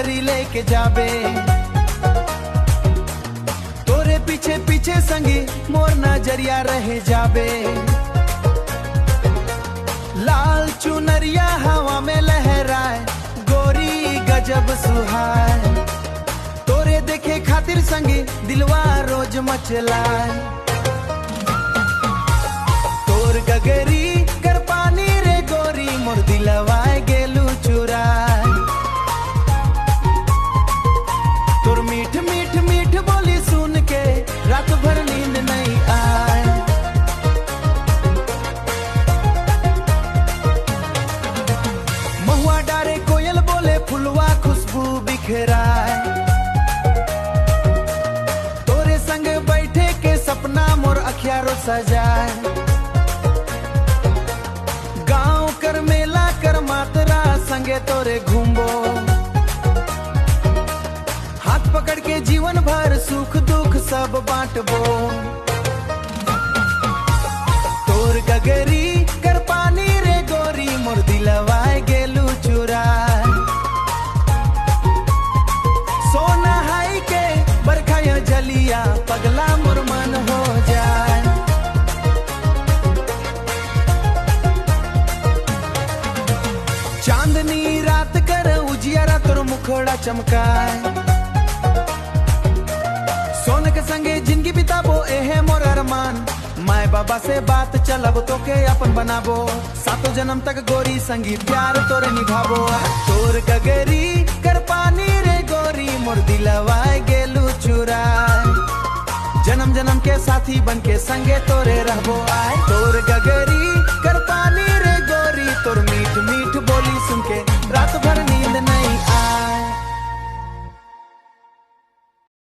घरी लेके जाबे। तोरे पीछे पीछे संगी मोर नजरिया रह जाबे। लाल चुनरिया हवा में लहराए, गोरी गजब सुहाए। तोरे देखे खातिर संगी दिलवा रोज मचलाए। तोर गगरी कर पानी रे गोरी, मोर दिलवा गेलू चुराए। तोर मीठ मीठ मीठ बोली सुन के रात भर नींद नहीं आए। महुआ डारे कोयल बोले, फुलवा खुशबू बिखराए। तोरे संग बैठे के सपना मोर अखियारो सजाए। गांव कर मेला कर मातरा संगे तोरे घूमबो। हाथ पकड़ के जीवन भर सुख दुख सब बांटबो। तोर गगरी कर पानी रे गोरी, मोर दिलवा गेलू चुराए। सोना हाई के बरखा जलिया, पगला मोर मन हो जाए। चांदनी रात कर उजियारा तोर मुखड़ा चमकाए। सोन के संगे जिंदगी बिताबो एहे मोर अरमान। माए बाबा से बात चलब तो के अपन बनाबो। सातों जन्म तक गोरी संगी प्यार तोरे निभाबो। तोर गगरी कर पानी रे गोरी, मोर दिलवा गेलू चुराए। जन्म जन्म के साथी बन के संगे तोरे रहबो आए। तोर गगरी